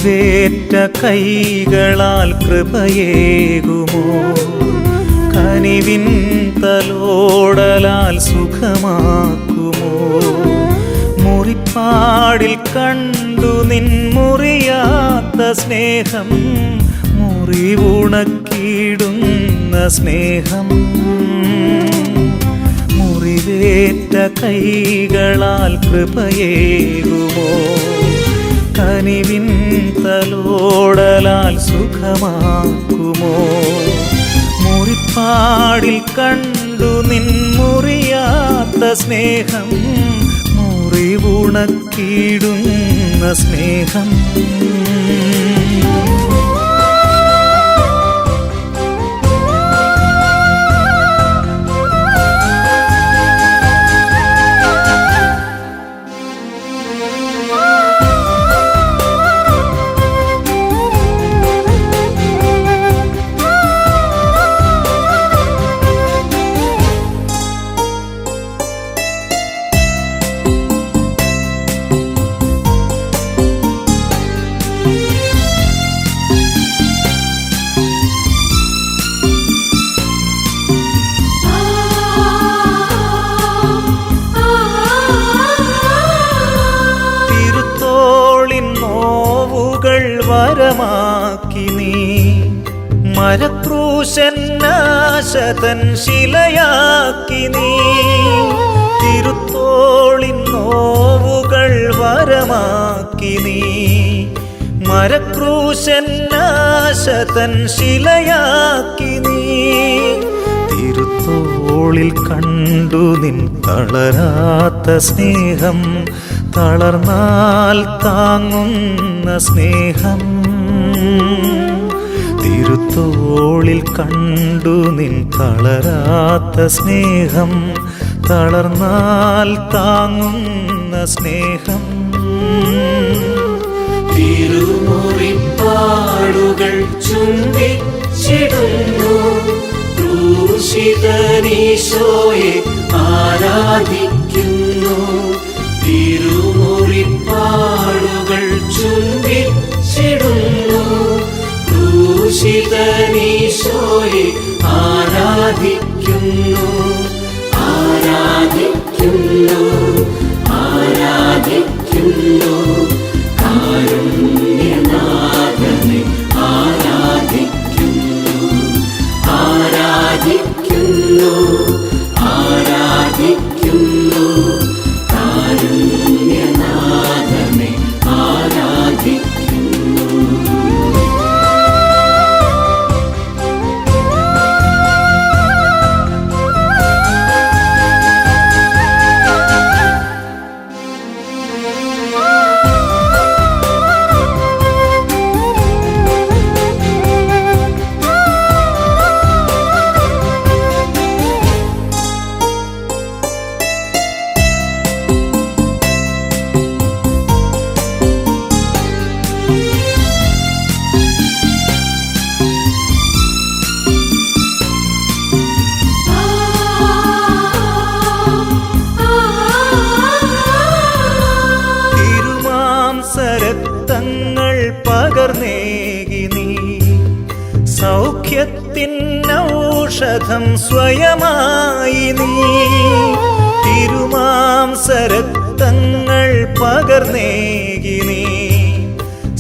മുറിവേറ്റ കൈകളാൽ കൃപയേകുമോ? കനിവിൻ തലോടലാൽ സുഖമാക്കുമോ? മുറിപ്പാടിൽ കണ്ടു നിൻ മുറിയാത്ത സ്നേഹം, മുറിവുണക്കിടുന്ന സ്നേഹം. മുറിവേറ്റ കൈകളാൽ കൃപയേകുമോ? കനിവിൻ തലോടലാൽ സുഖമാക്കുമോ? മുറിപ്പാടിൽ കണ്ടു നിൻ മുറിയാത്ത സ്നേഹം, മുറിവുണക്കിടുന്ന സ്നേഹം. വരമാക്കി നീ മരക്രൂശന്നാശതൻ ശിലയാക്കി നീ. തിരുത്തോളിൻ നോവുകൾ വരമാക്കി നീ മരക്രൂശന്നാശതൻ ശിലയാക്കി നീ. തിരുത്തോളിൽ കണ്ടു നിൻ തളരാത്ത സ്നേഹം, തളർന്നാൽ താങ്ങുന്ന സ്നേഹം. തിരുത്തോളിൽ കണ്ടു നിൻ തളരാത്ത സ്നേഹം, തളർന്നാൽ താങ്ങുന്ന സ്നേഹം. തിരുമുറിപ്പാടുകൾ ചുംബിച്ചിടുന്നു, ക്രൂശിതനീശോയെ ആരാധിക്കുന്നു. തിരുമുറിപ്പാടുകൾ ചുംബിച്ചിടുന്നു, ക്രൂശിതനീശോയെ ആരാധിക്കുന്നു. ആരാധിക്കുന്നു, ആരാധിക്കുന്നു, കാരുണ്യനാഥനെ ആരാധിക്കുന്നു. ആരാധിക്കുന്നു, ആരാധിക്കുന്നു, കാരുണ്യനാഥനെ ആരാധിക്കുന്നു. തിരുമാംസരക്തങ്ങൾ പകർന്നേകി നീ സൗഖ്യത്തിൻ ഔഷധം സ്വയമായി നീ. തിരുമാംസരക്തങ്ങൾ പകർന്നേകി നീ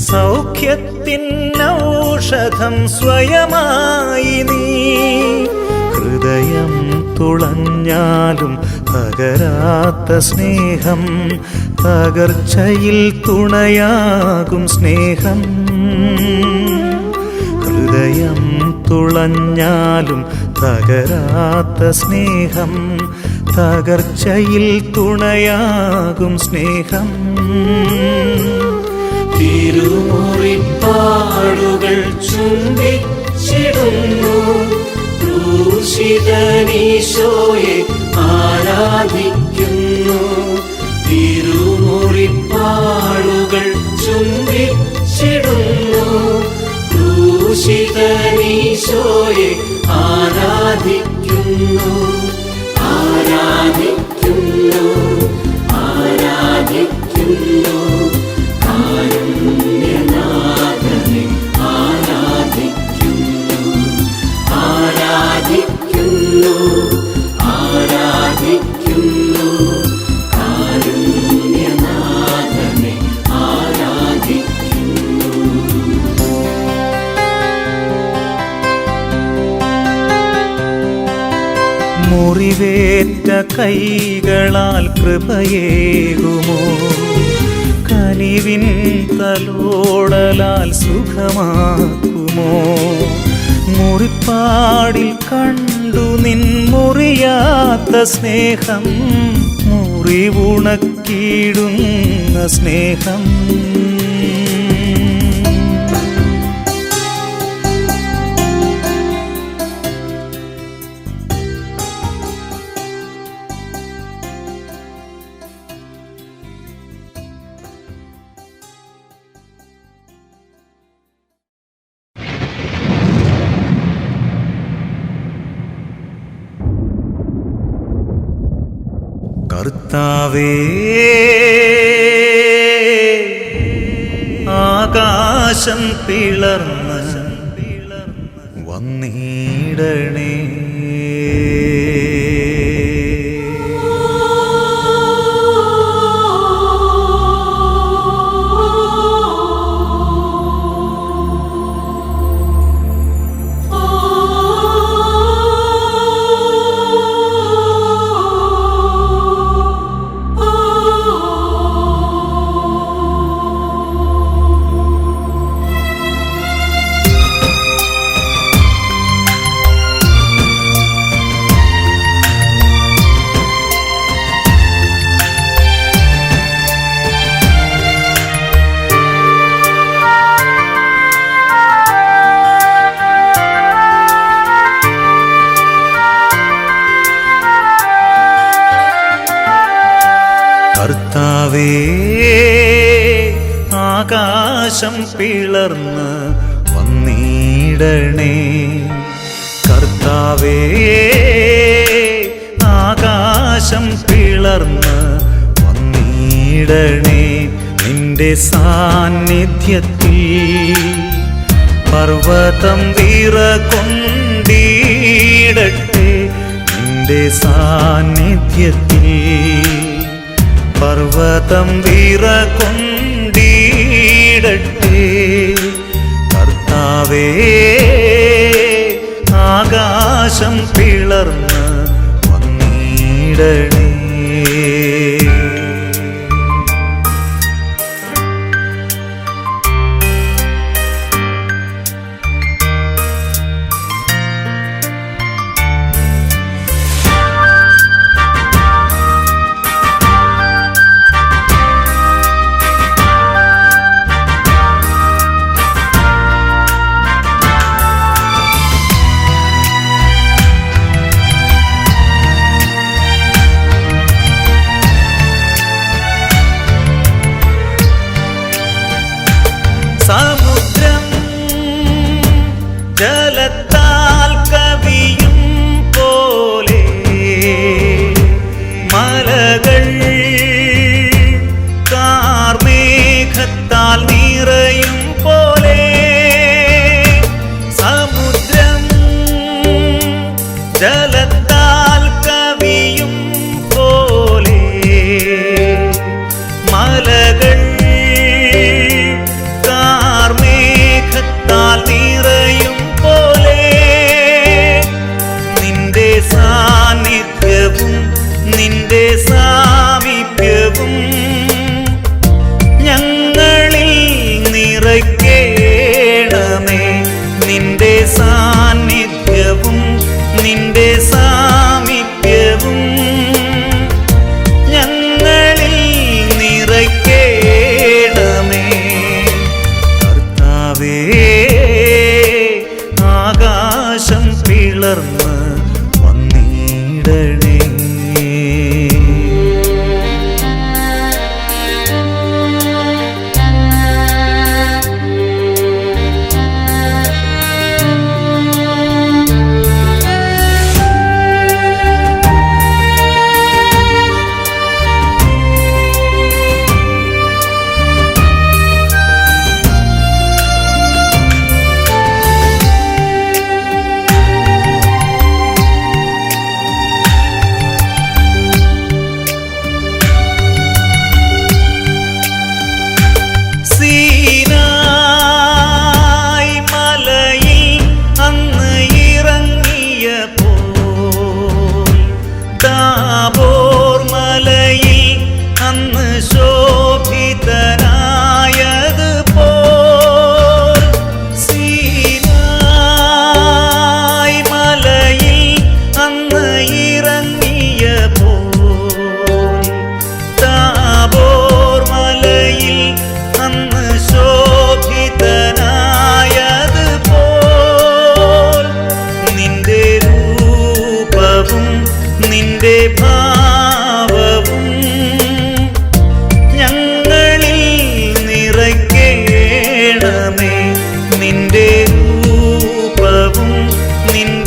സൗഖ്യത്തിൻ ഔഷധം സ്വയമായി നീ. ഹൃദയം തുളഞ്ഞാലും തകരാത്ത സ്നേഹം, തകർച്ചയിൽ തുണയാകും സ്നേഹം. ഹൃദയം തുളഞ്ഞാലും തകരാത്ത സ്നേഹം, തകർച്ചയിൽ തുണയാകും സ്നേഹം. തിരുമുറിപ്പാടുകൾ ചുംബിച്ചിടുന്നു, ക്രൂശിതനീശോയെ ആരാധിക്കുന്നു. തിരുമുറിപ്പാടുകൾ ചുംബിച്ചിടുന്നു, ക്രൂശിതനീശോയെ ആരാധിക്കുന്നു. ആരാധിക്കുന്നു, ആരാധിക്കുന്നു, കാരുണ്യനാഥനെ മുറിവേറ്റ കൈകളാൽ കൃപയേകുമോ? കനിവിൻ തലോടലാൽ സുഖമാക്കുമോ? മുറിപ്പാടിൽ കണ്ടു നിൻ മുറിയാത്ത സ്നേഹം, മുറിവുണക്കിയിടുന്ന സ്നേഹം. കർത്താവേ, ആകാശം പിളർന്ന് വന്നിടണേ. കർത്താവേ, ആകാശം പിളർന്ന് വന്നിടണേ. കർത്താവേ, ആകാശം പിളർന്ന് വന്നിടണേ. നിന്റെ സാന്നിധ്യത്തിൽ പർവ്വതം വിറകൊണ്ടിടട്ടെ. നിന്റെ സാന്നിധ്യത്തിൽ പർവ്വതം വിറകൊണ്ടിടട്ടെ. കർത്താവേ, ആകാശം പിളർന്ന് വന്നിടണേ. സമുദ്രം ജലത്താൽ കവിയും പോലെ, മലകൾ കാർമേഘത്താൽ നിറയും പോലെ. സമുദ്രം ജലത്താൽ കവിയും പോലെ, മലകൾ മേഘത്താൽ നിറയും പോലെ. നിന്റെ സാന്നിധ്യവും നിന്റെ സാമീപ്യവും ഞങ്ങളിൽ നിറയ്ക്കേണമേ. നിന്റെ സാന്നിധ്യവും നിന്റെ സാമീപ്യവും ഞങ്ങളിൽ നിറയ്ക്കേണമേ. ആകാശം പിളർന്ന് വന്നിടണേ.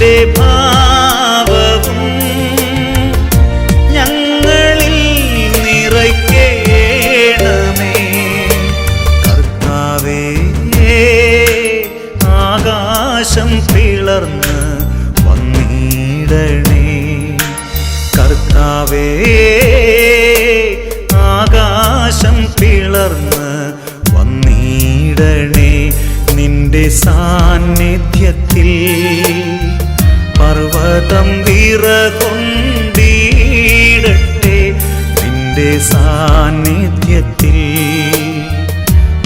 നിന്റെ ഭാവവും ഞങ്ങളിൽ നിറയ്ക്കേണമേ. കർത്താവേ, ആകാശം പിളർന്ന് വന്നിടണേ. കർത്താവേ, ആകാശം പിളർന്ന് വന്നിടണേ. നിന്റെ സാന്നിധ്യത്തിൽ പർവ്വതം വിറകൊണ്ടിടട്ടെ. നിന്റെ സാന്നിധ്യത്തിൽ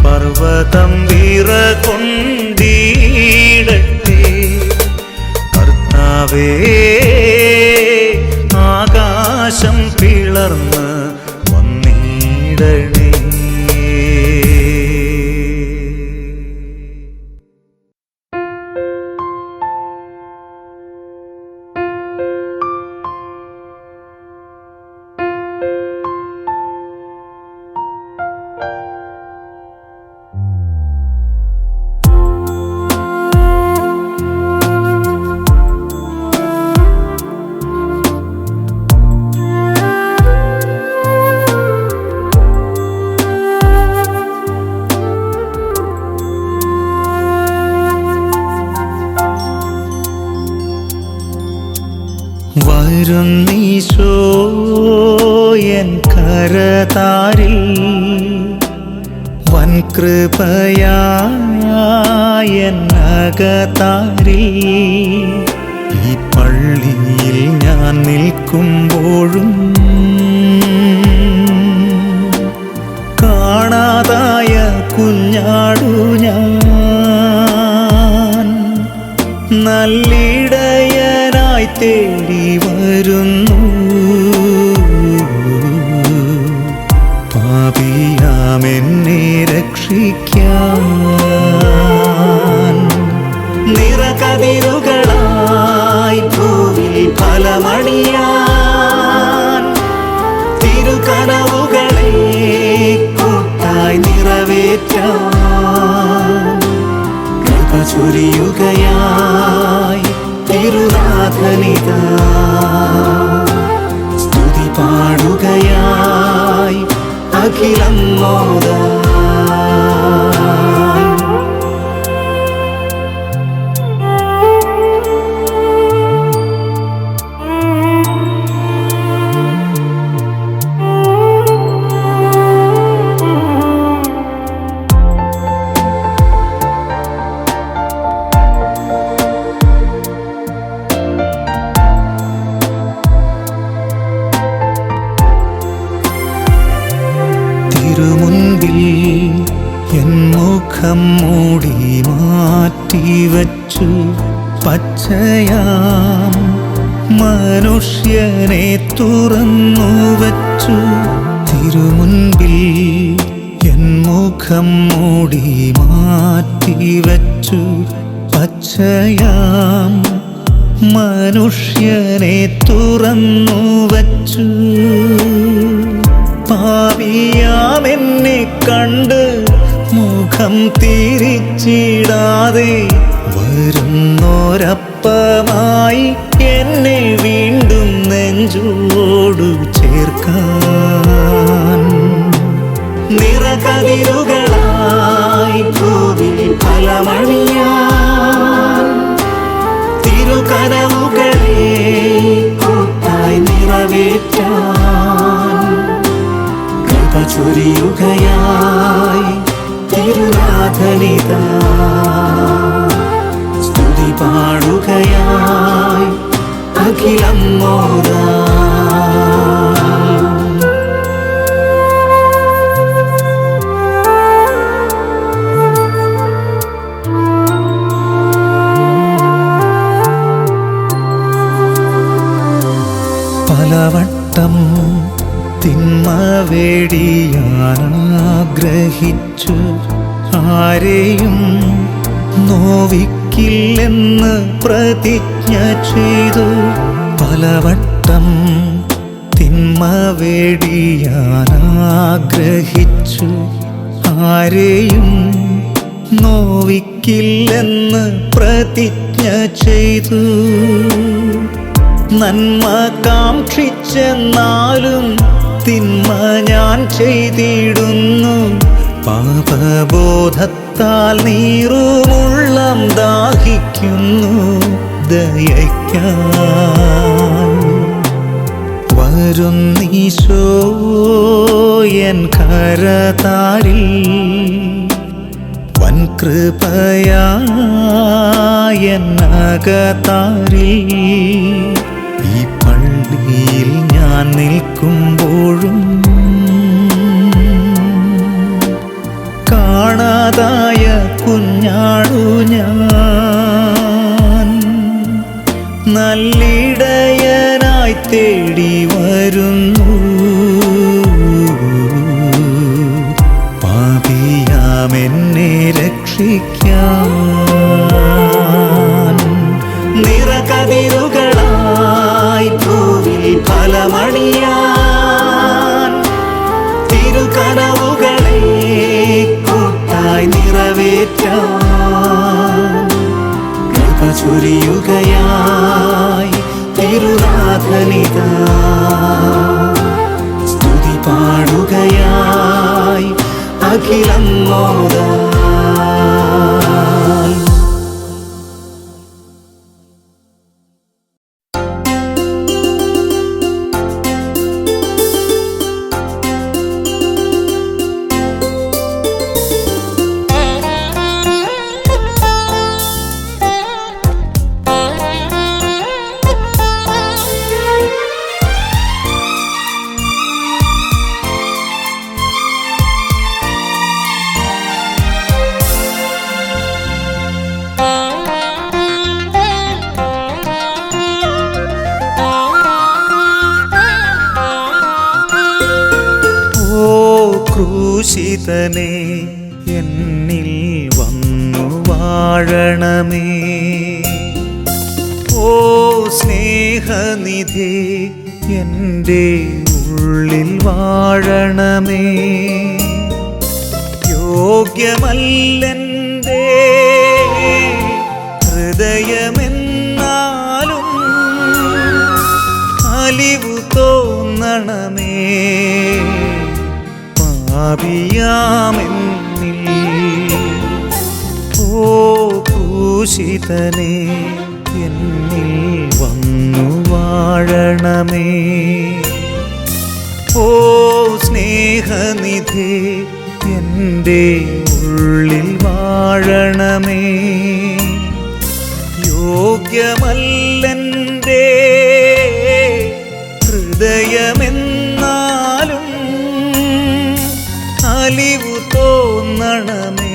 പർവ്വതം വിറകൊണ്ടിടട്ടെ. കർത്താവേ, ആകാശം പിളർന്ന് വന്നിടണേ. വരുന്നീശോ എൻ കരതാരിൽ വൻകൃപയായൻ അകതാരിൽ. ഈ പള്ളിയിൽ ഞാൻ നിൽക്കുമ്പോഴും കാണാതായ കുഞ്ഞാടു ഞാൻ നല്ലിടയനായി തേടി വരുന്നു. പാപിയാമെന്നെ രക്ഷിക്കാൻ നിറകതിരുകളായി ഭൂമിൽ ഫലമണിയാൻ തിരുകനവുകളെ കൂട്ടായി നിറവേറ്റാൻ കൃപ ചൊരിയുകയായി തിരുനാഥനിതാ. സ്തുതി പാടുകയായി അഖിലം മോദാ. തിരുമുൻപിൽ എൻ മുഖം മൂടി മാറ്റിവച്ചു പച്ചയാം മനുഷ്യനെ തുറന്നു വച്ചു. തിരുമുൻപിൽ എൻ മുഖം മൂടി മാറ്റിവച്ചു പച്ചയാം മനുഷ്യനെ തുറന്നു വച്ചു. പാപിയാമെന്നെ കണ്ട് മുഖം തിരിച്ചിടാതെ വരുന്നോരപ്പമായി എന്നെ വീണ്ടും നെഞ്ചോടു ചേർക്കാൻ നിറകതിരുകളായി ഭൂമിൽ ഫലമണിയാൻ തിരുകനവുകളെ കൂട്ടായി നിറവേറ്റാൻ കൃപ ചൊരിയുകയായി തിരുനാഥനിതാ. സ്തുതി പാടുകയായി അഖിലം മോദാ. പലവട്ടം തിന്മ വേടിയാനാഗ്രഹിച്ചു ആരെയും നോവിക്കില്ലെന്ന് പ്രതിജ്ഞ ചെയ്തു. പലവട്ടം തിന്മ വേടിയാനാഗ്രഹിച്ചു ആരെയും നോവിക്കില്ലെന്ന് പ്രതിജ്ഞ ചെയ്തു. നന്മ കാക്ഷിച്ചെന്നാലും തിന്മ ഞാൻ ചെയ്തിടുന്നു. പാപബോധത്താൽ നീറുമുള്ളം ദാഹിക്കുന്നു. ദയയ്ക്കാൻ വരുന്നീശോ എൻ കരതാരിൽ വൻ കൃപയായനകതാരിൽ. ഈ പള്ളിയിൽ ഞാൻ നിൽക്കുമ്പോഴും കാണാതായ കുഞ്ഞാടു ഞാൻ നല്ലിടയനായി തേടി വരുന്നു. പാപിയാമെന്നെ രക്ഷിക്കാൻ നിറകതിരുകളായി ഭൂവിൽ ഫലമണിയാൻ തിരുകനവുകളെ കൂട്ടായി നിറവേറ്റാൻ കൃപ ചൊരിയുകയായി തിരുനാഥനിതാ. സ്തുതി പാടുകയായി അഖിലം മോദാ. ക്രൂശിതനേ എന്നിൽ വന്നു വാഴണമേ. ഓ സ്നേഹനിധി എൻ്റെ ഉള്ളിൽ വാഴണമേ. യോഗ്യമല്ലെൻ്റെ ഹൃദയമെന്നാലും അലിവു തോന്നണമേ. പാപിയാമെന്നിൽ ഓ ക്രൂശിതനേ എന്നിൽ വന്നു വാഴണമേ. ഓ സ്നേഹനിധി എൻ്റെ ഉള്ളിൽ വാഴണമേ. യോഗ്യമല്ലെൻ്റെ ഹൃദയമെന്നാലും അലിവു തോന്നണമേ.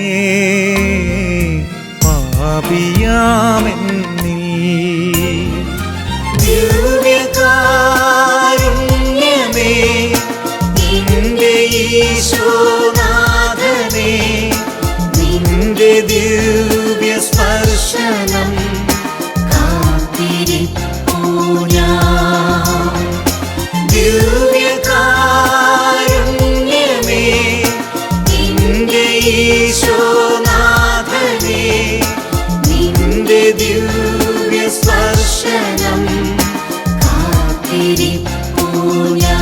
പാപിയാമെന്നിൽ ദിവ്യകാരുണ്യമേ നിന്റെ ഈശോനാഥനേ. നിന്റെ ദിവ്യ സ്പർശനം കാത്തിരിപ്പൂ ഞാൻ. ദിവ്യകാരുണ്യമേ നിന്റെ ഈശോനാഥനേ. നിന്റെ ദിവ്യ സ്പർശനം കാത്തിരിപ്പൂ ഞാൻ.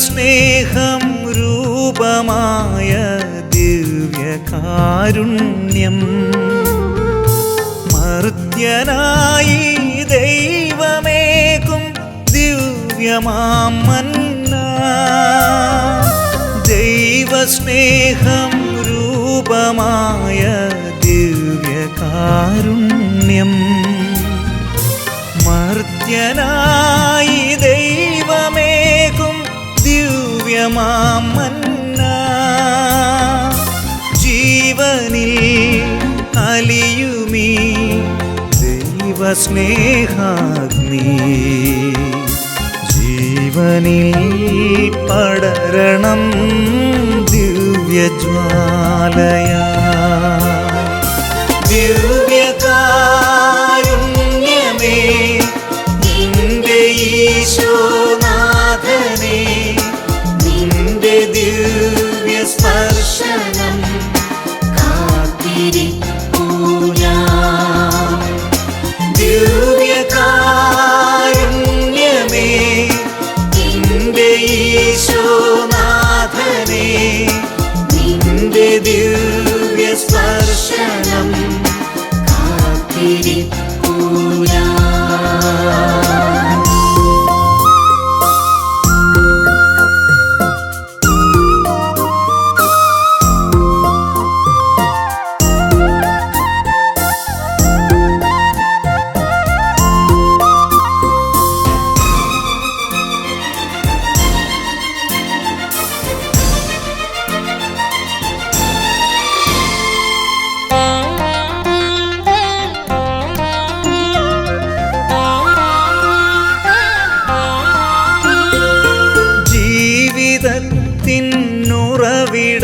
സ്നേഹം രൂപമായ ദിവ്യകാരുണ്യം മർത്യനായി ദൈവമേകും ദിവ്യമാം മന്ന. ദൈവസ്നേഹം രൂപമായ ദിവ്യകാരുണ്യം മർത്യനായി ദൈവമേകും ദിവ്യമാം മന്ന. ജീവനിൽ അലിയുമീ ദൈവ ദൈവസ്നേഹാഗ്നി ജീവനിൽ പടരണം ദിവ്യജ്വാലയാ. ദിവ്യകാരുണ്യമേ നിന്റെ ഈശോനാഥനെ, നിന്റെ ദിവ്യസ്പർശനം കാത്തിരിപ്പൂ ഞാൻ. ദിവ്യകാരുണ്യമേ നിന്റെ ഈശോനാഥനെ, നിന്റെ ദിവ്യസ്പർശനം കാത്തിരിപ്പൂ ഞാൻ.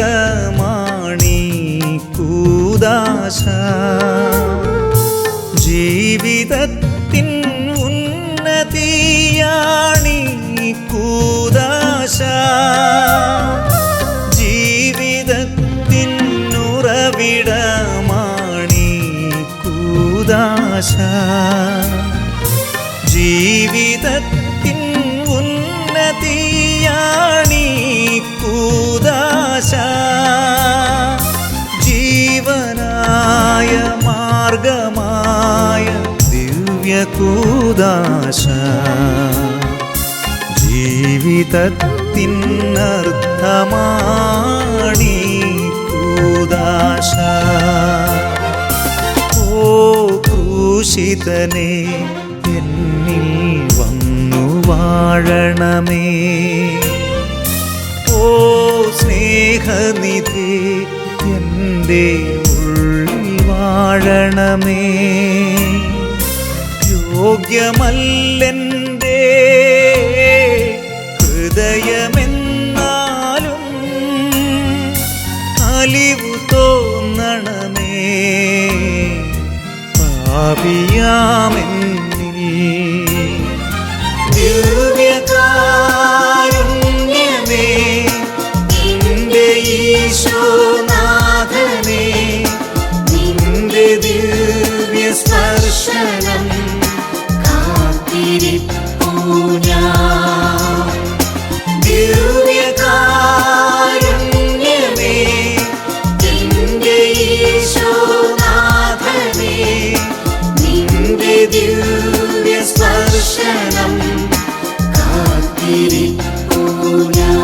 ജീവിതത്തിനുറവിടമാണീ കൂദാശ, ജീവിതത്തിൻ ഉന്നതിയാണീ കൂദാശ. ജീവിതത്തിനുറവിടമാണീ കൂദാശ, ജീവിതത്തിൻ ഉന്നതിയാണീ കൂദാശ. ജീവനായ മാർഗമായ ദിവ്യകൂദാശ, ജീവിതത്തിനർത്ഥമാണീ കൂദാശ. ഓ ക്രൂശിതനേ, എന്നിൽ വന്നു വാഴണമേ. ഓ സ്നേഹനിധി, എൻ്റെ ഉള്ളിൽ വാഴണമേ. യോഗ്യമല്ലെൻ്റെ ഹൃദയമെന്നാലും അലിവു തോന്നണമേ. പാപിയാമെന്നിൽ ദിവ്യകാരുണ്യമേ നിന്റെ ഈശോനാഥനെ, നിന്റെ ദിവ്യസ്പർശനം കാത്തിരിപ്പൂ ഞാൻ. ദിവ്യകാരുണ്യമേ നിന്റെ ഈശോനാഥനെ, നിന്റെ ദിവ്യസ്പർശനം കാത്തിരിപ്പൂ ഞാൻ.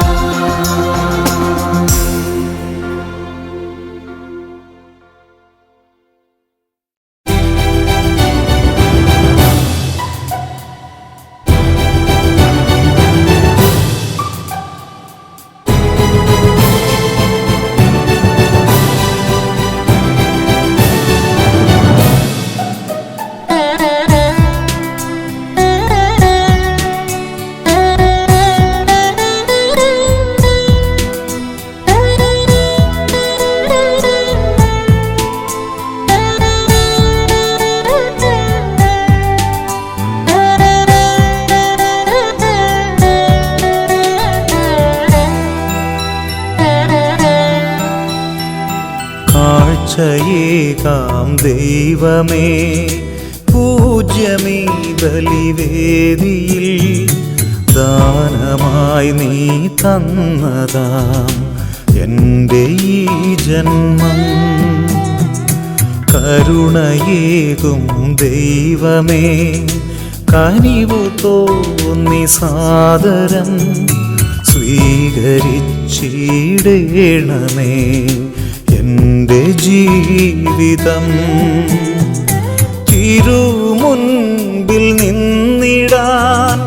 കാഴ്ചയേകാം ദൈവമേ, പൂജ്യമീ ബലിവേദിയിൽ ദാനമായി നീ തന്നതാം എൻ്റെ ഈ ജന്മം. കരുണയേകും ദൈവമേ, കനിവു തോന്നി സാദരം സ്വീകരിച്ചിടേണമേ എൻ്റെ ജീവിതം. തിരുമുൻപിൽ നിന്നിടാൻ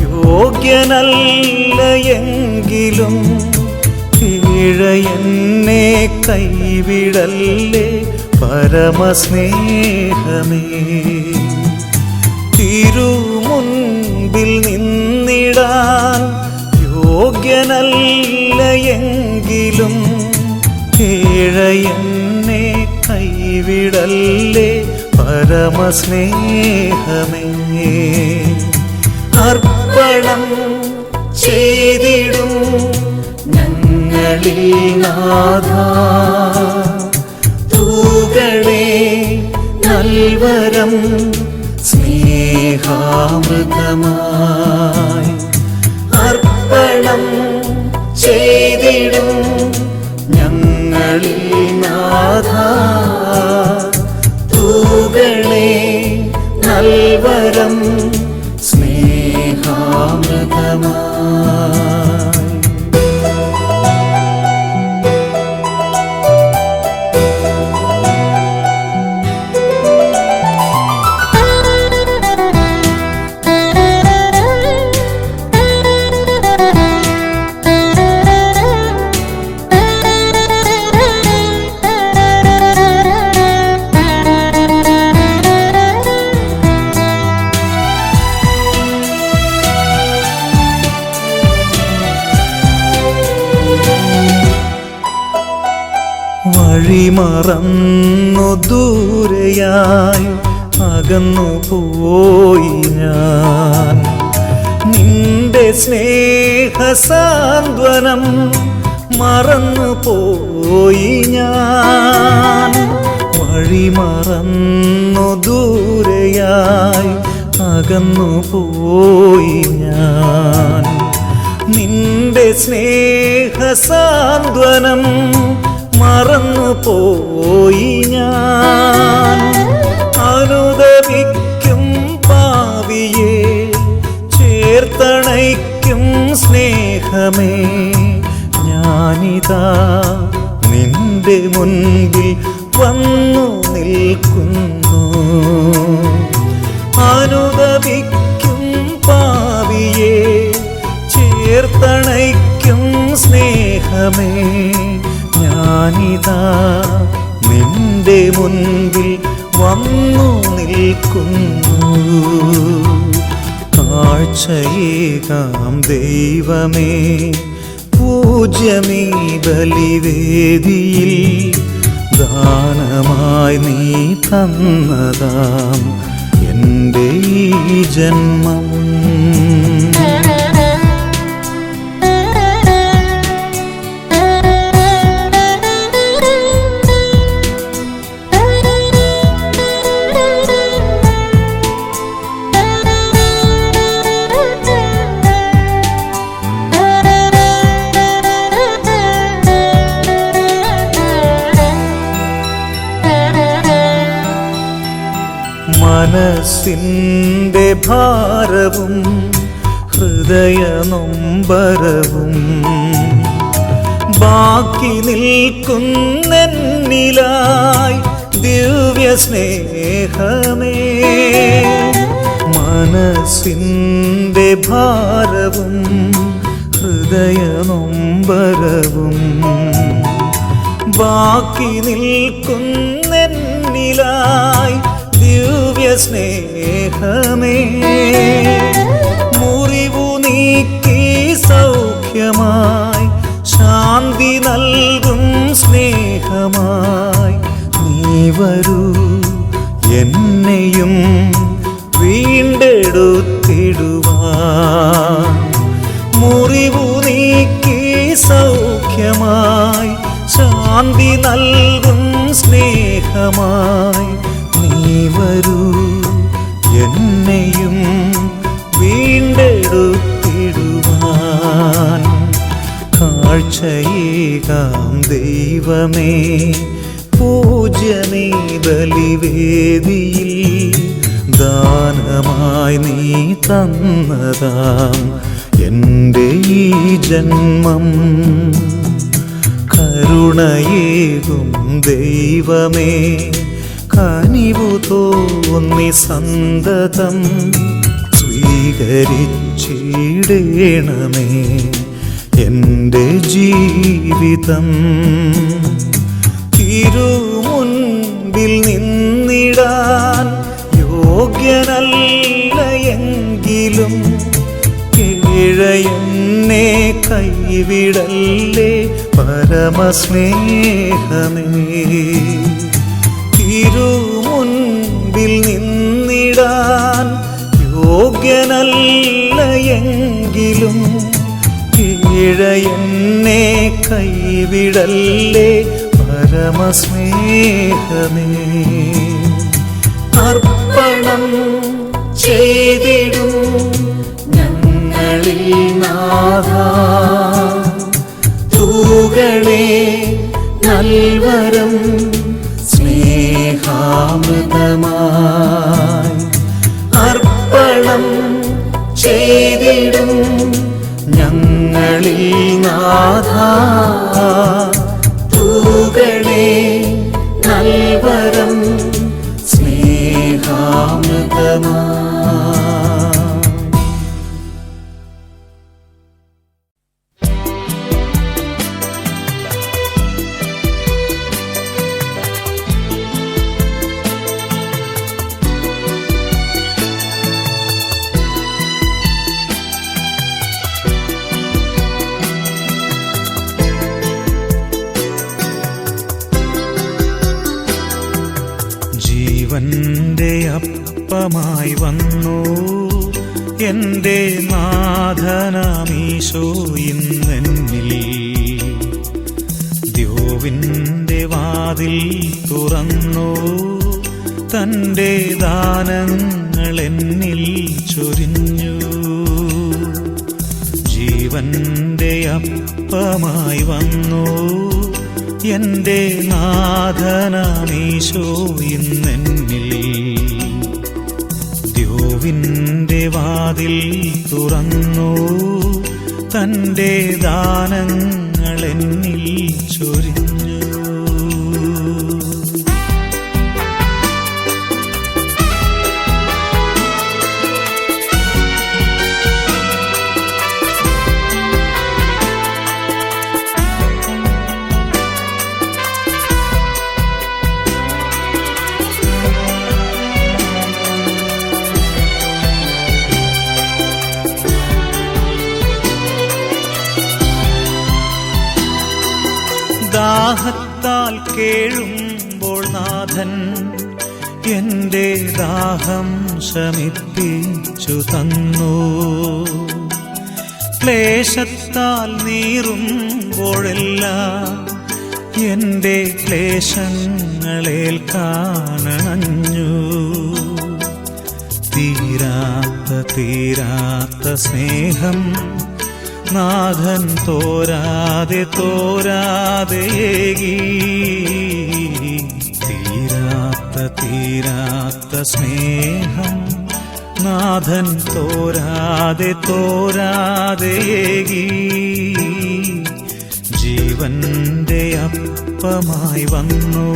യോഗ്യനല്ല എങ്കിലും എന്നെ കൈവിടല്ലേ പരമസ്നേഹമേ. തിരുമുൻപിൽ നിന്നിടാൻ യോഗ്യനല്ല എങ്കിലും കേഴയെന്നെ കൈവിടല്ലേ പരമസ്നേഹമേ. അർപ്പണം ചെയ്തിടും ഞങ്ങളിൽ നാഥാ, തൂകളേ നൽവരം സ്നേഹാമൃതമായി. അർപ്പണം ചെയ്തിടും ഞങ്ങളിൽ നാഥാ, തൂകളേ നൽവരം സ്നേഹാമൃതമായി. വഴിമറന്നു ദൂരെയായി അകന്നു പോയി ഞാൻ, നിന്റെ സ്നേഹസാന്ത്വനം മറന്നു പോയി ഞാൻ. വഴിമറന്നു ദൂരെയായി അകന്നു പോയി ഞാൻ, നിന്റെ സ്നേഹസാന്ത്വനം മറന്നു പോയി ഞാൻ. അനുദപിക്കും പാവിയെ ചേർത്തണയ്ക്കും സ്നേഹമേ, ഞാനിതാ നിന്റെ മുൻപിൽ വന്നു നിൽക്കുന്നു. അനുദപിക്കും പാവിയെ ചേർത്തണയ്ക്കും സ്നേഹമേ, ഞാനിതാ നിന്റെ മുൻപിൽ വന്നു നിൽക്കുന്നു. കാഴ്ചയേകാം ദൈവമേ, പൂജ്യമീ ബലിവേദിയിൽ ദാനമായി നീ തന്നതാം എൻ്റെ ഈ ജന്മം. മനസ്സിൻ്റെ ഭാരവും ഹൃദയ നൊമ്പരവും ബാക്കി നിൽക്കുന്നെന്നിലായി ദിവ്യ സ്നേഹമേ. മനസ്സിൻ്റെ ഭാരവും ഹൃദയ നൊമ്പരവും ബാക്കി നിൽക്കുന്നെന്നിലായി ദിവ്യ സ്നേഹമേ. മുറിവു നീക്കി സൗഖ്യമായി ശാന്തി നൽകും സ്നേഹമായി നീ വരൂ, എന്നെയും വീണ്ടെടുത്തിടുവാൻ. മുറിവു നീക്കി സൗഖ്യമായി ശാന്തി നൽകും സ്നേഹമായി നീ വരൂ, എന്നെയും വീണ്ടെടുത്തിടുവാൻ. കാഴ്ചയേകാം ദൈവമേ, പൂജ്യമീ ബലിവേദിയിൽ ദാനമായി നീ തന്നതാം എൻ്റെ ഈ ജന്മം. കരുണയേകും ദൈവമേ, കനിവു തോന്നി സന്തതം സ്വീകരിച്ചിടേണമേ എൻ്റെ ജീവിതം. തിരുമുൻപിൽ നിന്നിടാൻ യോഗ്യനല്ല എന്നെ കൈവിടല്ലേ പരമസ്നേഹമേ. തിരുമുൻപിൽ നിന്നിടാൻ യോഗ്യനല്ല എങ്കിലും എന്നെ കൈവിടല്ലേ പരമസ്നേഹമേ. അർപ്പണം ചെയ്തിടും ഞങ്ങളിൽ നാഥാ, തൂകളെ നൽവരം സ്നേഹാമൃതമായി. അർപ്പണം ചെയ്തിടും ഞങ്ങളിൽ നാഥാ, തൂകളെ നൽവരം സ്നേഹാമൃതമായി. ജീവന്റെ അപ്പമായി വന്നു എൻ്റെ നാഥനാമീശോ ഇന്നെന്നിൽ. ദ്യോവിൻ്റെ വാതിൽ തുറന്നു തൻ്റെ ദാനങ്ങൾ എന്നിൽ ചൊരിഞ്ഞു. ജീവന്റെ അപ്പമായി വന്നു എൻ്റെ നാഥനാമീശോ ഇന്നെന്നിൽ. ദ്യോവിൻ്റെ വാതിൽ തുറന്നു തൻ്റെ ദാനങ്ങൾ എന്നിൽ ചൊരിഞ്ഞു. ദാഹത്താൽ കേഴുമ്പോൾ നാഥൻ എൻ്റെ ദാഹം ശമിപ്പിച്ചു തന്നു. ക്ലേശത്താൽ നീറുമ്പോഴെല്ലാം എൻ്റെ ക്ലേശങ്ങളേൽക്കാനണഞ്ഞു. തീരാത്ത സ്നേഹം നാഥൻ തോരാതെ ഏകി. തീരാത്ത സ്നേഹം നാഥൻ തോരാതെ ഏകി. ജീവന്റെ അപ്പമായി വന്നു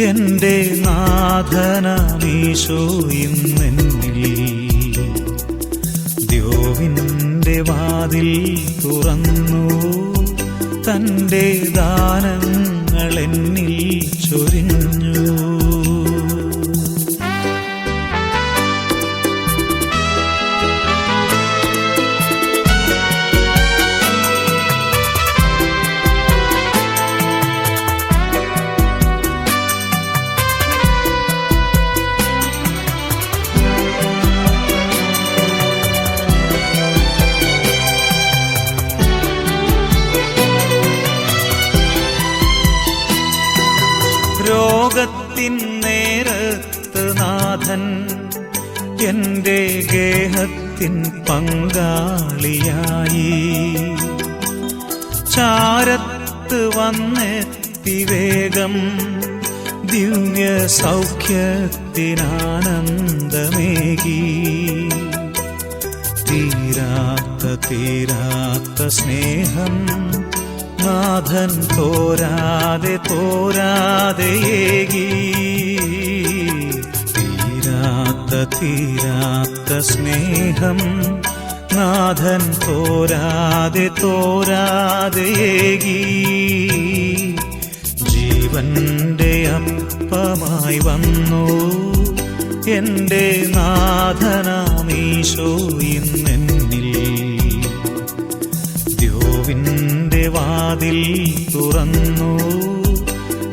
എൻ്റെ നാഥനാമീശോ ഇന്നെന്നിൽ. ദ്യോവിൻ്റെ വാതിൽ തുറന്നു തൻ്റെ ദാനങ്ങൾ എന്നിൽ ചൊരിഞ്ഞു. രോഗത്തിൻ നേരത്ത് നാഥൻ എൻ്റെ ഗേഹത്തിൻ പങ്കാളിയായി. ചാരത്ത് വന്നെത്തി വേഗം ദിവ്യ സൗഖ്യത്തിനാനന്ദമേകി. തീരാത്ത സ്നേഹം നാഥൻ തോരാതെ ഏകി. തീരാത്ത സ്നേഹം നാഥൻ തോരാതെ ഏകി. ജീവന്റെ അപ്പമായി വന്നു എൻ്റെ നാഥനാമീശോ ഇന്നെന്നിൽ. ദോവിൻ്റെ വാതിൽ തുറന്നു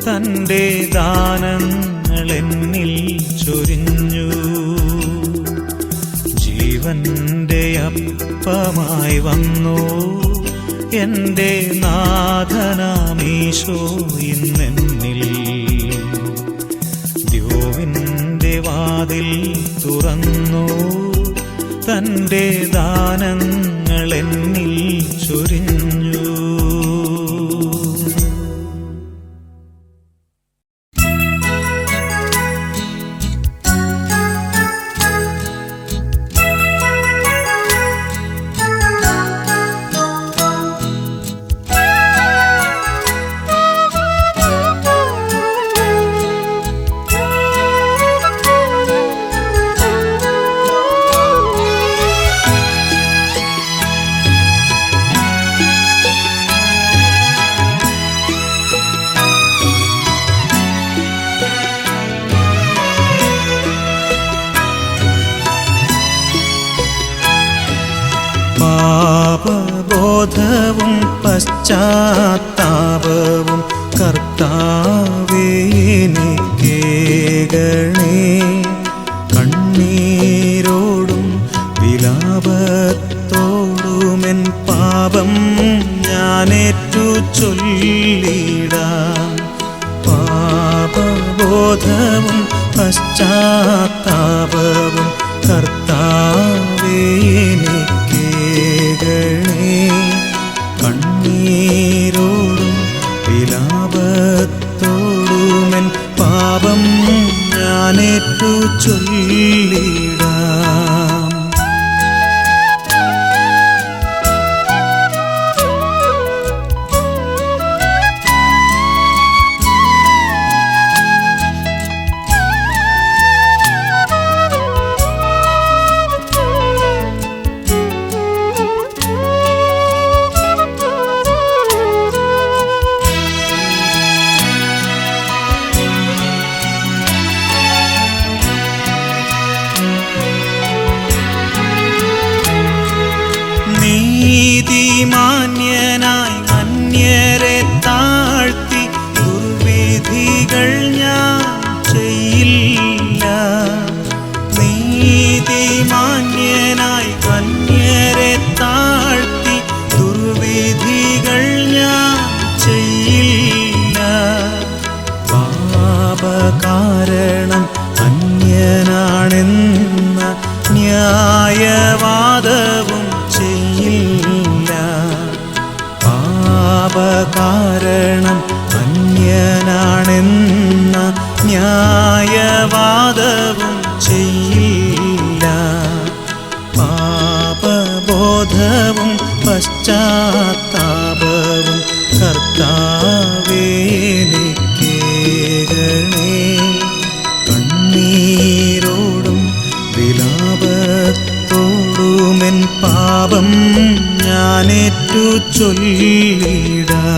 തൻ്റെ ദാനങ്ങൾ എന്നിൽ ചൊരിഞ്ഞു. ജീവന്റെ അപ്പമായി വന്നു എൻ്റെ നാഥനാമീശോ ഇന്നെന്നിൽ. ദോവിൻ്റെ വാതിൽ തുറന്നു തൻ്റെ ദാനങ്ങൾ എന്നിൽ ചൊരിഞ്ഞു. പാപബോധവും പശ്ചാത്താപവും കർത്താവേ എനിക്കേകണേ. കണ്ണീരോടും വിലാപത്തോടുമെൻ പാപം ഞാനേറ്റു ചൊല്ലിടാം. പാപബോധവും പശ്ചാത്താപവും കർത്താവേ എനിക്കേകണേ. കണ്ണീരോടും വിലാപത്തോടുമെൻ പാപം ഞാനേറ്റു ചൊല്ലിടാം. നീതിമാന്യനായി അന്യരെ താഴ്ത്തി ദുർവിധികൾ ഞാൻ ചെയ്യില്ല. നീതിമാന്യനായി അന്യരെ താഴ്ത്തി ദുർവിധികൾ ഞാൻ ചെയ്യില്ല. പാപകാരണം അന്യനാണെന്ന ന്യായവാദവും ചെയ്യില്ല. പാപകാരണം അന്യനാണെന്ന ന്യായവാദവും ചെയ്യില്ല. പാപബോധവും പശ്ചാത്താപവും കർത്താവേ എനിക്കേകണേ. കണ്ണീരോടും വിലാപത്തോടുമെൻ പാപം ഞാനേറ്റു ചൊല്ലിടാം.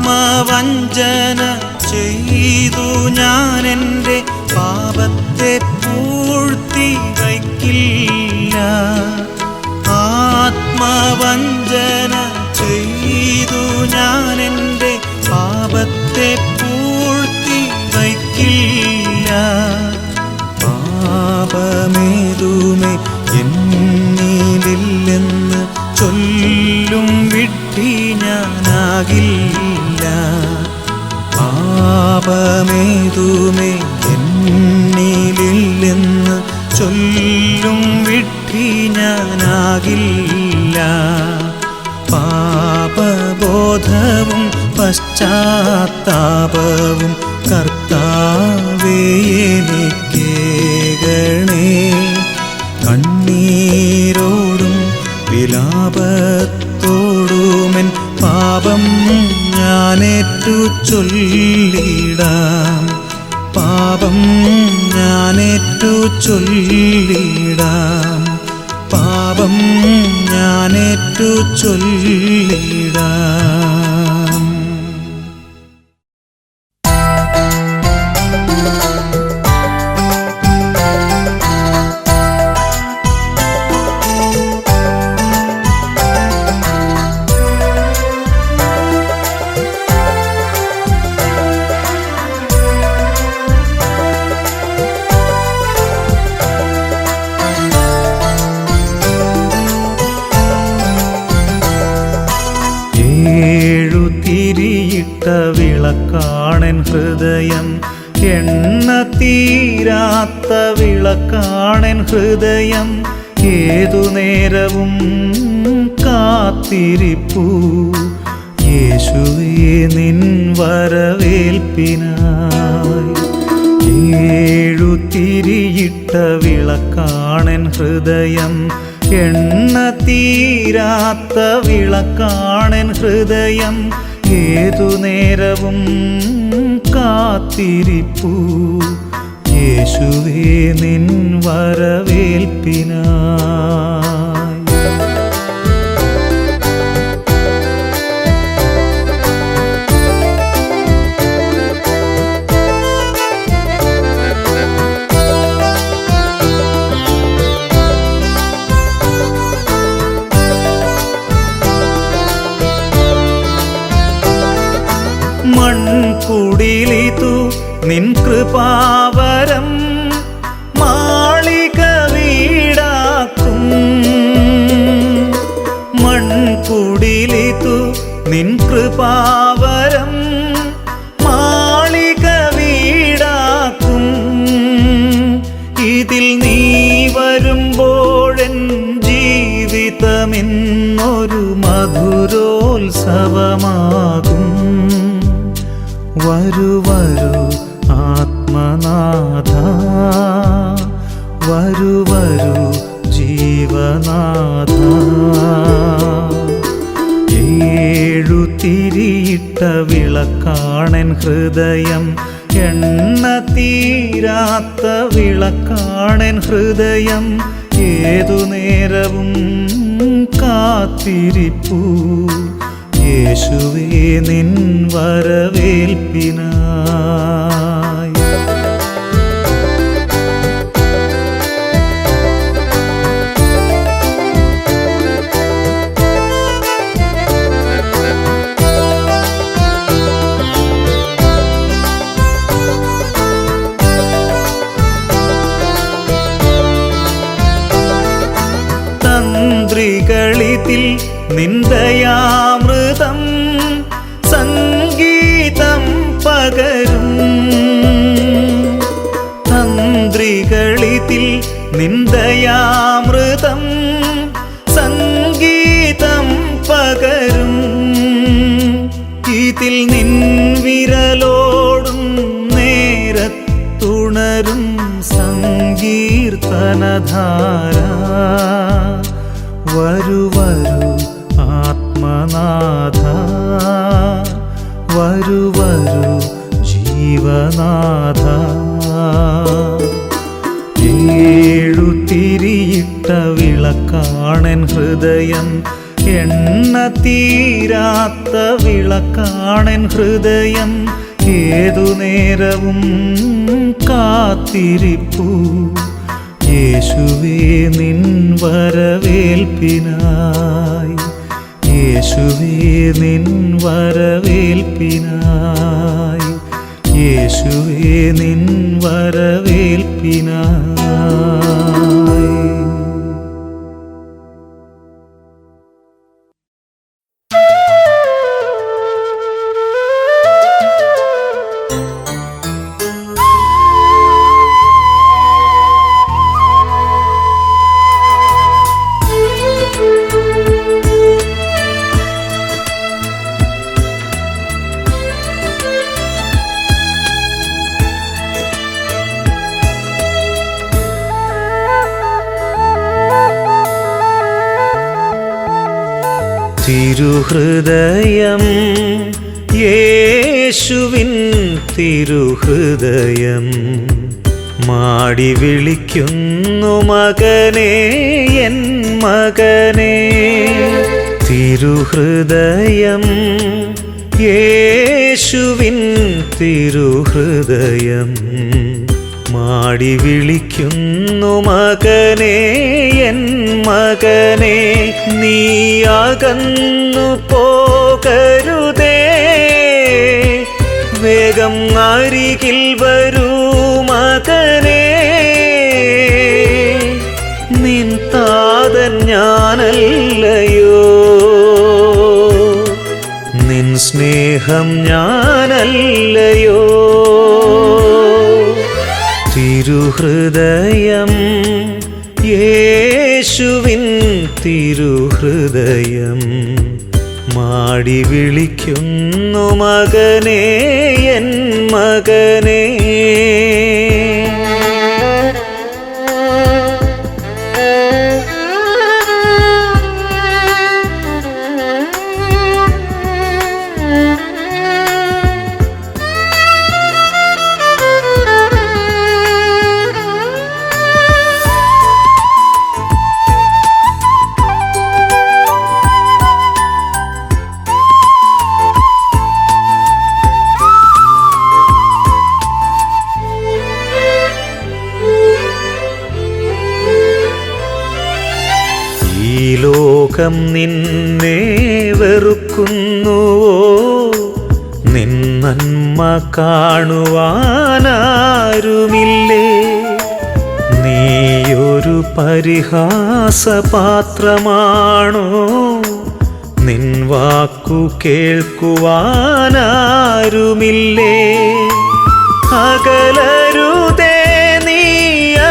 ആത്മവഞ്ചന ചെയ്തു ഞാനെൻ്റെ പാപത്തെ പൂഴ്ത്തി വയ്ക്കില്ല. ആത്മവഞ്ചന ചെയ്തു ഞാനെൻ്റെ പാപത്തെ പൂഴ്ത്തി വയ്ക്കില്ല. പാപമേതുമേ എന്നിലില്ലെന്ന് ചൊല്ലും വിട്ടി ഞാനാകില്ല. പാപമേതുമേ എന്നിലില്ലെന്ന് ചൊല്ലും വിട്ടി ഞാനാകില്ല. പാപബോധവും പശ്ചാത്താപവും കർത്താവേ എനിക്കേകണേ. കണ്ണീരോടും ഞാനേറ്റു ചൊല്ലിടാം, പാപം ഞാനേറ്റു ചൊല്ലിടാം, പാപം ഞാനേറ്റു ചൊല്ലിടാം. തിരിയിട്ട വിളക്കാണെൻ ഹൃദയം, എണ്ണ തീരാത്ത വിളക്കാണെൻ ഹൃദയം, ഏതു നേരവും കാത്തിരിപ്പൂ യേശുവേ നിൻ വരവേൽപ്പിനായി. ഏഴു തിരിയിട്ട വിളക്കാണെൻ ഹൃദയം, എണ്ണ തീരാത്ത വിളക്കാണെൻ ഹൃദയം, ഏതു നേരവും കാത്തിരിപ്പൂ യേശുവേ നിൻ വരവേൽപ്പിനായി. മൺകുടിലിതു നിൻ കൃപാവരം, മാളിക വീടാക്കും. മൺകുടിലിതു നിൻ കൃപാവരം, മാളിക വീടാക്കും. ഇതിൽ നീ വരുമ്പോഴെൻ ജീവിതമെന്നൊരു മധുരോത്സവമാകും. വരൂ വരൂ ആത്മനാഥ, വരൂ വരൂ ജീവനാഥ. ഏഴു തിരിയിട്ട വിളക്കാണെൻ ഹൃദയം, എണ്ണ തീരാത്ത വിളക്കാണെൻ ഹൃദയം, ഏതു നേരവും കാത്തിരിപ്പൂ യേശുവേ നിൻ വരവേൽപ്പിനായി. തന്ത്രികളിതിൽ നിന്ദയാമൃതം സംഗീതം പകരും. തന്ത്രികളിതിൽ നിന്ദയാമൃതം സംഗീതം പകരും. ഇതിൽ നിൻ വിരലോടും നേരത്തുണരും സങ്കീർത്തനധാര. വരൂ വരൂ ആത്മനാഥ, വരൂ വരൂ ജീവനാഥ. ഏഴു തിരിയിട്ട വിളക്കാണെൻ ഹൃദയം, എണ്ണ തീരാത്ത വിളക്കാണെൻ ഹൃദയം, ഏതു നേരവും കാത്തിരിപ്പൂ യേശുവേ നിൻ വരവേൽപ്പിനായി. യേശുവേ നിൻ വരവേൽപ്പിനായി. യേശുവേ നിൻ വരവേൽപ്പിനായി. തിരുഹൃദയം യേശുവിൻ തിരുഹൃദയം മാടി വിളിക്കുന്നു മകനേ എൻ മകനേ. തിരുഹൃദയം യേശുവിൻ തിരുഹൃദയം മാടി വിളിക്കുന്നു മകനേ എൻ മകനേ. നീ അകന്നു പോകരുതേ, വേഗം അരികിൽ വരൂ മകനേ. നിൻ താതൻ ഞാനല്ലയോ, നിൻ സ്നേഹം ഞാനല്ലയോ. തിരുഹൃദയം യേശുവിൻ തിരുഹൃദയം മാടി വിളിക്കുന്നു മകനേ എൻ മകനേ. ലോകം നിന്നെ വെറുക്കുന്നുവോ, നിൻ നന്മ കാണുവാനാരുമില്ലേ. നീയൊരു പരിഹാസപാത്രമാണോ, നിൻ വാക്കു കേൾക്കുവാനാരുമില്ലേ. അകലരുതേ നീ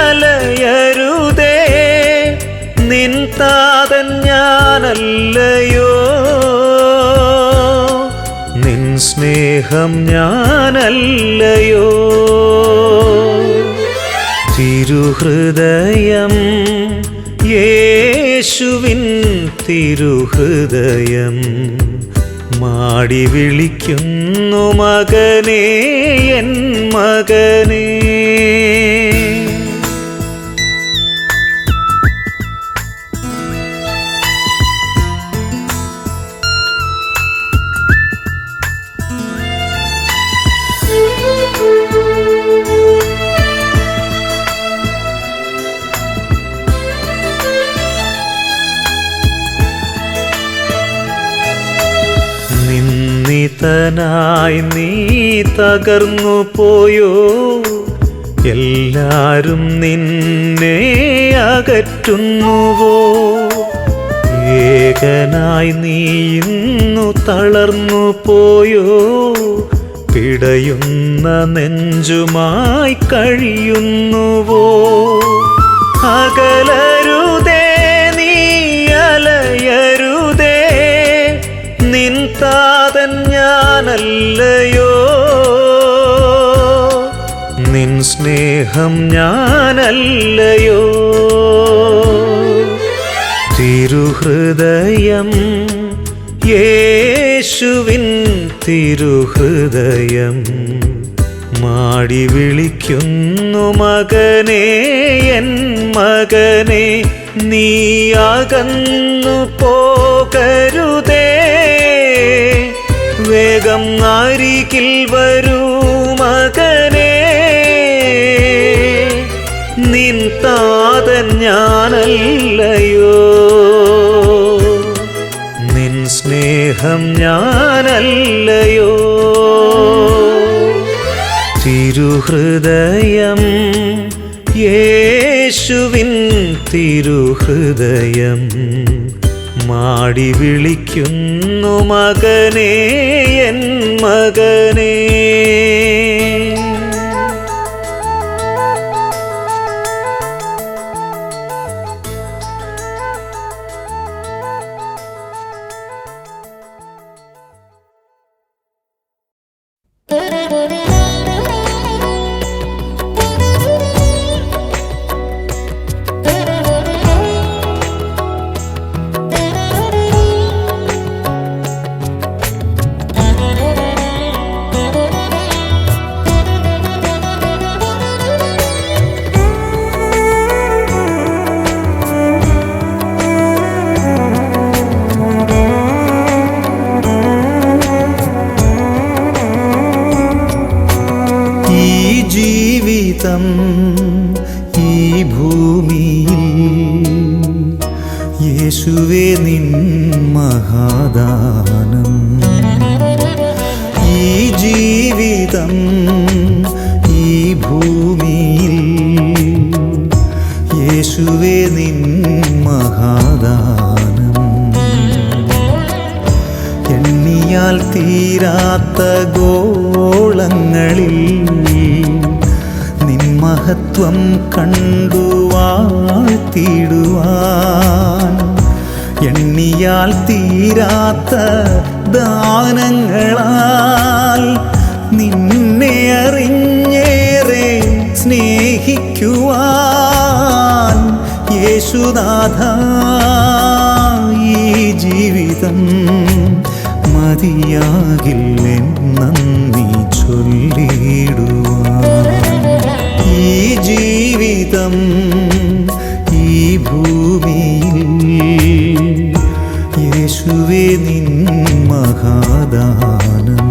അലയരുതേ, നിൻ താതൻ ഞാനല്ലയോ, നിൻ സ്നേഹം ഞാനല്ലയോ. തിരുഹൃദയം യേശുവിൻ തിരുഹൃദയം മാടി വിളിക്കുന്നു മകനേ എൻ മകനേ. നിന്ദിതനായി നീ തകർന്നു പോയോ, എല്ലാരും നിന്നെ അകറ്റുന്നുവോ. ഏകനായി നീ ഇന്നു തളർന്നു പോയോ, പിടയുന്ന നെഞ്ചുമായി കഴിയുന്നുവോ. അകലരുതേ നീ അലയരുതേ, നിൻ താതൻ ഞാനല്ലയോ, നിൻ സ്നേഹം ഞാനല്ലയോ. തിരുഹൃദയം യേശുവിൻ തിരുഹൃദയം മാടി വിളിക്കുന്നു മകനേ എൻ മകനേ. നീ അകന്നു പോകരുതേ, വേഗം അരികിൽ വരൂ മകനേ. നിൻ താതൻ ഞാനല്ലയോ, നിൻ സ്നേഹം ഞാനല്ലയോ. തിരുഹൃദയം യേശുവിൻ തിരുഹൃദയം മാടി വിളിക്കുന്നു മകനേ എൻ മകനേ. ജീവിതം ഈ ഭൂമിയിൽ യേശുവേ നിൻ മഹാദാനം. ഈ ജീവിതം ഈ ഭൂമിയിൽ യേശുവേ നിൻ മഹാദാനം. എണ്ണിയാൽ തീരാത്ത ഗോളങ്ങളിൽ നിൻ മഹത്വം കണ്ടു വാഴ്ത്തിടുവാൻ. എണ്ണിയാൽ തീരാത്ത ദാനങ്ങളാൽ നിന്നെ അറിഞ്ഞേറെ സ്നേഹിക്കുവാൻ. യേശുനാഥ ഈ ജീവിതം മതിയാകില്ലെന്നീ ചൊല്ലിടുവാൻ. ഈ ജീവിതം ഈ ഭൂമിയിൽ യേശുവേ നിൻ മഹാദാനം.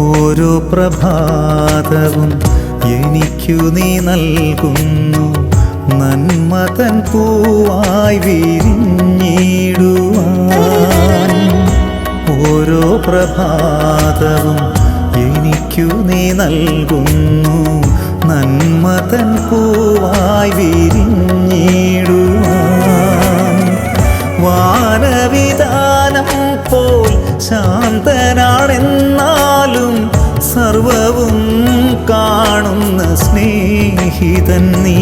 ഓരോ പ്രഭാതവും എനിക്കു നീ നൽകുന്നു നന്മതൻ പൂവായി വിരിഞ്ഞിടുവാൻ. ഓരോ പ്രഭാതവും എനിക്കു നീ നൽകുന്നു നന്മതൻ പൂവായി വിരിഞ്ഞിടുവാൻ. വാനവിധാനം പോൽ ശാന്തനാണെന്നാലും സർവവും കാണുന്ന സ്നേഹിതൻ നീ.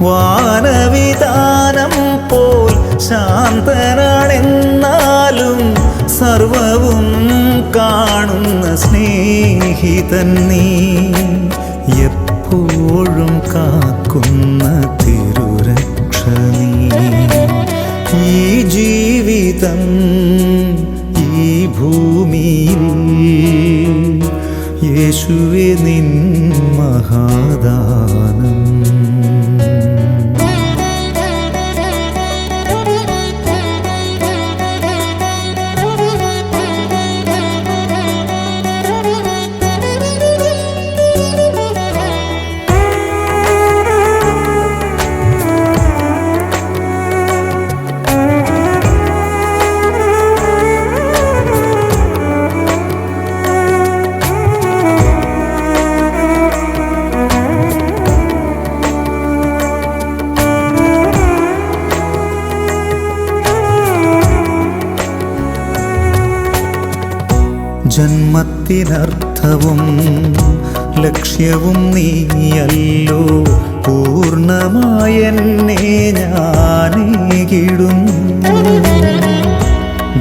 വാനവിധാനം പോൽ ശാന്തനാണെന്നാലും സർവവും കാണുന്ന സ്നേഹിതൻ നീ. എപ്പോഴും കാക്കുന്ന തിരുരക്ഷ നീ. ഈ ജീവിതം ഈ ഭൂമിയിൽ യേശുവേ നിൻ മഹാദാനം. ജന്മത്തിനർത്ഥവും ലക്ഷ്യവും നീയല്ലോ. പൂർണ്ണമായെന്നെ ഞാനേകിടുന്നു.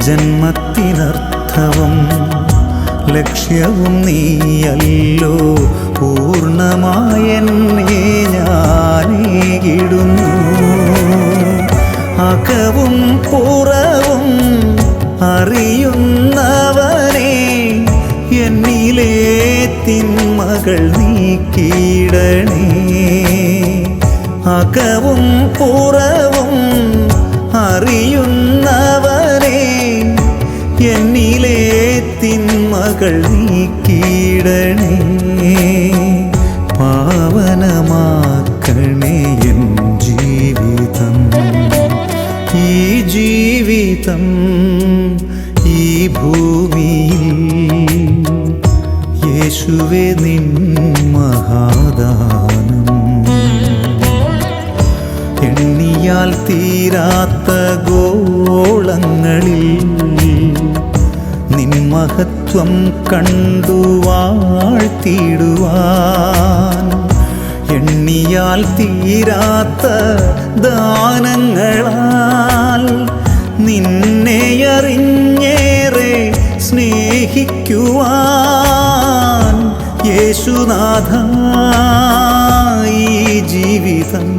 ജന്മത്തിനർത്ഥവും ലക്ഷ്യവും നീയല്ലോ. പൂർണ്ണമായെന്നെ ഞാനേകിടുന്നു. അകവും പുറവും അറിയുന്നവനെ എന്നിലെ തിന്മകൾ നീക്കിയിടണേ. അകവും പുറവും അറിയുന്നവനെ എന്നിലെ തിന്മകൾ നീക്കിയിടണേ. പാവനമാക്കണേ എൻ ജീവിതം. ഈ ജീവിതം ഈ ഭൂമിയിൽ യേശുവേ നിൻ മഹാദാനം. എണ്ണിയാൽ തീരാത്ത ഗോളങ്ങളിൽ നിൻ മഹത്വം കണ്ടു വാഴ്ത്തിടുവാൻ. എണ്ണിയാൽ തീരാത്ത ദാനങ്ങളാൽ നിന്നെ അറിഞ്ഞേറെ സ്നേഹിക്കുവാൻ യേശുനാഥ ഈ ജീവിതം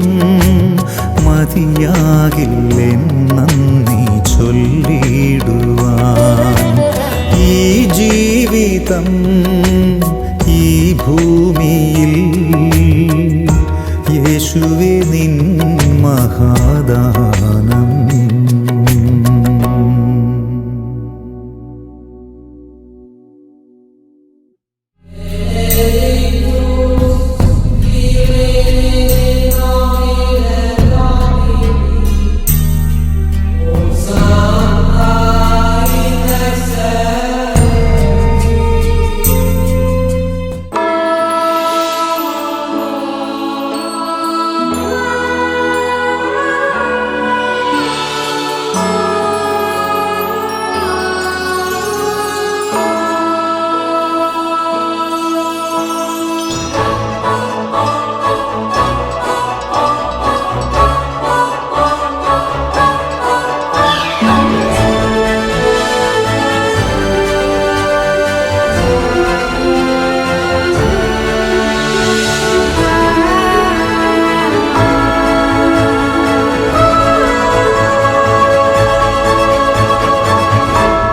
മതിയാകില്ലെന്നീ ചൊല്ലിടുവാൻ. ഈ ജീവിതം ഈ ഭൂമിയിൽ യേശുവേ നിൻ മഹാദാനം.